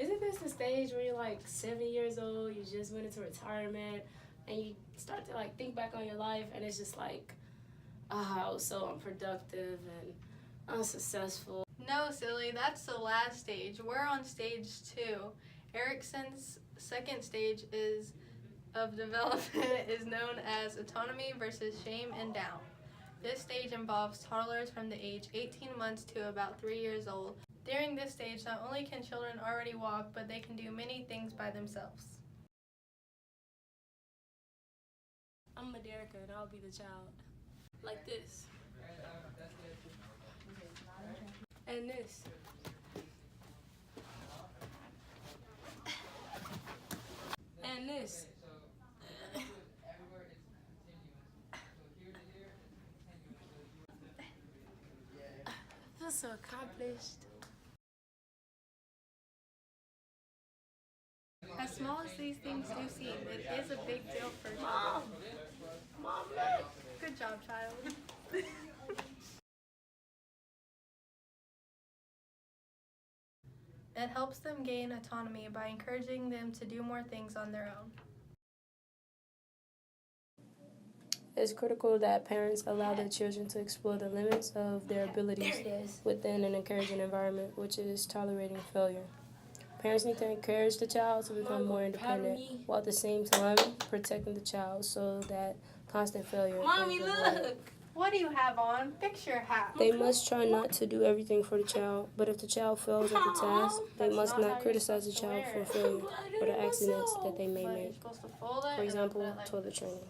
isn't this the stage where you're like 7 years old, you just went into retirement, and you start to like think back on your life, and it's just like, I was so unproductive and unsuccessful. No, silly, that's the last stage. We're on stage 2. Erickson's second stage of development is known as autonomy versus shame and doubt. This stage involves toddlers from the age 18 months to about 3 years old. During this stage, not only can children already walk, but they can do many things by themselves. I'm Maderica, and I'll be the child. Like this. And this. And this. I feel so accomplished. As small as these things do seem, it is a big deal for children. Mom, look. Good job, child. It helps them gain autonomy by encouraging them to do more things on their own. It's critical that parents allow their children to explore the limits of their abilities within an encouraging environment, which is tolerating failure. Parents need to encourage the child to become more independent, while at the same time protecting the child so that constant failure Mommy, look! What do you have on? Fix your hat. They must try not to do everything for the child, but if the child fails at the task, they must not criticize the child for failure or the accidents that they may make. For example, toilet training.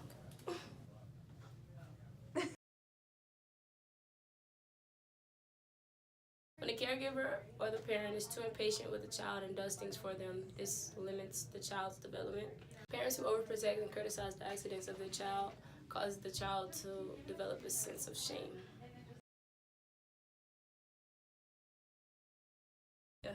When the caregiver or the parent is too impatient with the child and does things for them, this limits the child's development. Parents who overprotect and criticize the accidents of their child cause the child to develop a sense of shame. Yeah.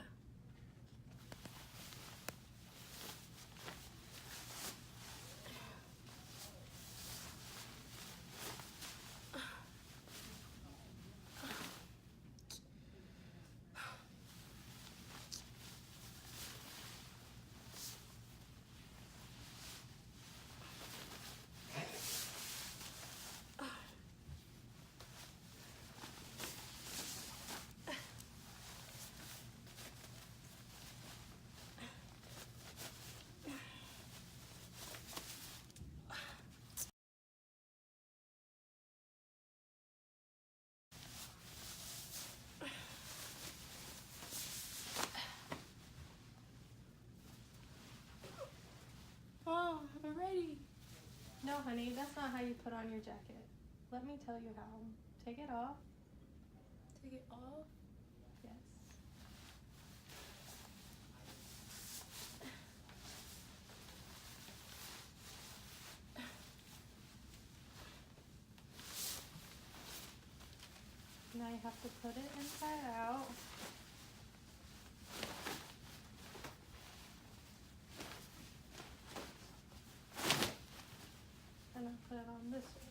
Oh, I'm ready. No, honey, that's not how you put on your jacket. Let me tell you how. Take it off. Take it off? Yes. Now you have to put it inside out. And I'll put it on this way.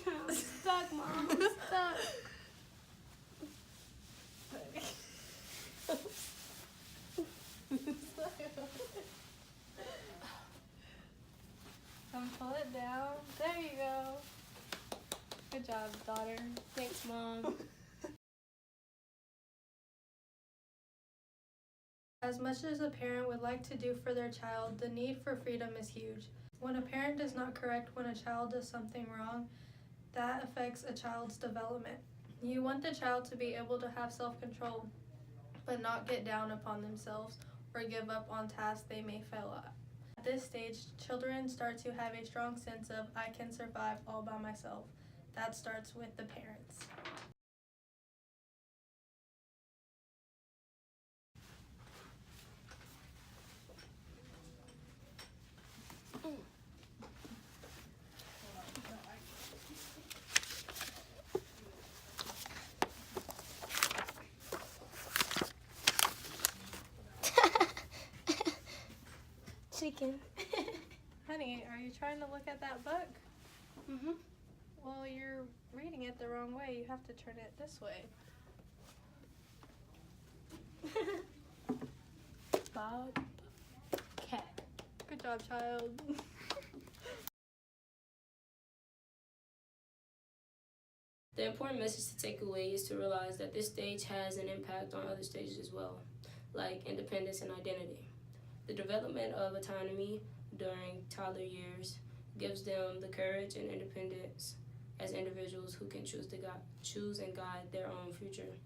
I'm stuck, Mom. I'm stuck. Come pull it down. There you go. Good job, daughter. Thanks, Mom. As much as a parent would like to do for their child, the need for freedom is huge. When a parent does not correct when a child does something wrong, that affects a child's development. You want the child to be able to have self-control, but not get down upon themselves or give up on tasks they may fail at. At this stage, children start to have a strong sense of, I can survive all by myself. That starts with the parents. Chicken. Honey, are you trying to look at that book? Mm-hmm. Well, you're reading it the wrong way. You have to turn it this way. Bob Cat. Good job, child. The important message to take away is to realize that this stage has an impact on other stages as well, like independence and identity. The development of autonomy during toddler years gives them the courage and independence as individuals who can choose and guide their own future.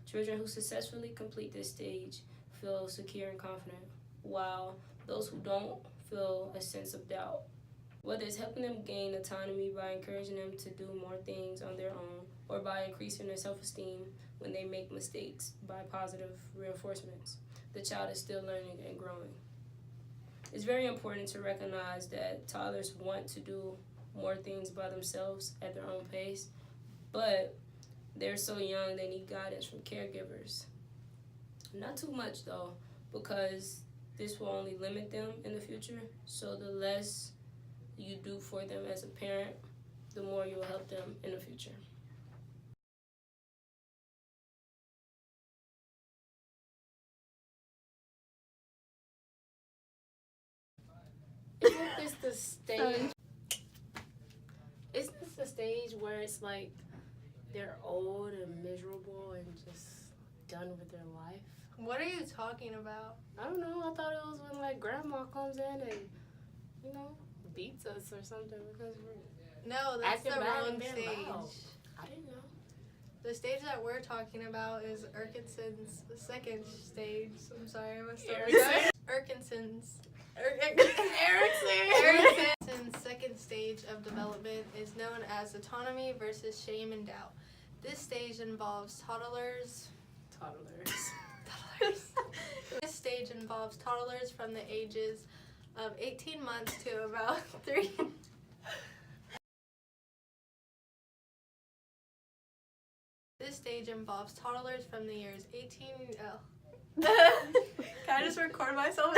Children who successfully complete this stage feel secure and confident, while those who don't feel a sense of doubt. Whether it's helping them gain autonomy by encouraging them to do more things on their own, or by increasing their self-esteem when they make mistakes by positive reinforcements, the child is still learning and growing. It's very important to recognize that toddlers want to do more things by themselves at their own pace, but they're so young they need guidance from caregivers. Not too much though, because this will only limit them in the future, so the less you do for them as a parent, the more you'll help them in the future. Isn't this the stage? Isn't this the stage where it's like they're old and miserable and just done with their life? What are you talking about? I don't know. I thought it was when like grandma comes in and, you know, beats us or something because we're No, that's acting the bad wrong and being stage. loud. I didn't know. The stage that we're talking about is Erkinson's second stage. I'm sorry, I messed up. Erickson? Erkinson's. Erickson. Erickson's second stage of development is known as autonomy versus shame and doubt. This stage involves toddlers. This stage involves toddlers from the ages of 18 months to about 3. This stage involves toddlers from the years 18. Can I just record myself?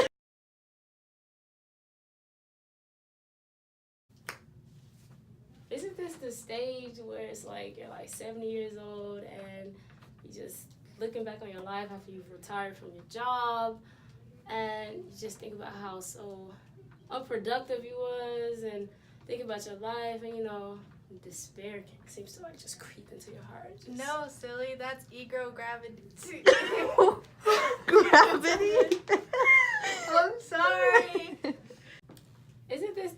Isn't this the stage where it's like you're like 70 years old and you just looking back on your life after you've retired from your job and you just think about how so unproductive you was and think about your life and, you know, despair seems to like just creep into your heart. Just... No, silly, that's ego gravity. Gravity? I'm sorry. Isn't this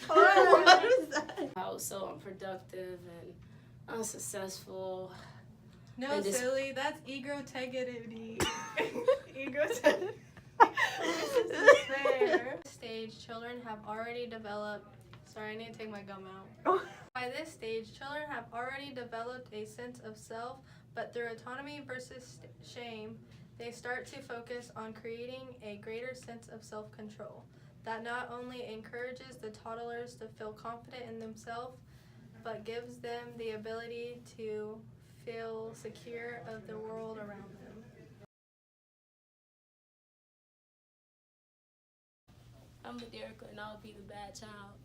What is that? how so unproductive and unsuccessful? No, And this- silly, that's ego-tegativity. Ego-tegativity. Stage, children have already developed. Sorry, I need to take my gum out. Oh. By this stage, children have already developed a sense of self, but through autonomy versus shame, they start to focus on creating a greater sense of self-control that not only encourages the toddlers to feel confident in themselves, but gives them the ability to feel secure of the world around them. I'm with Erica and I'll be the bad child.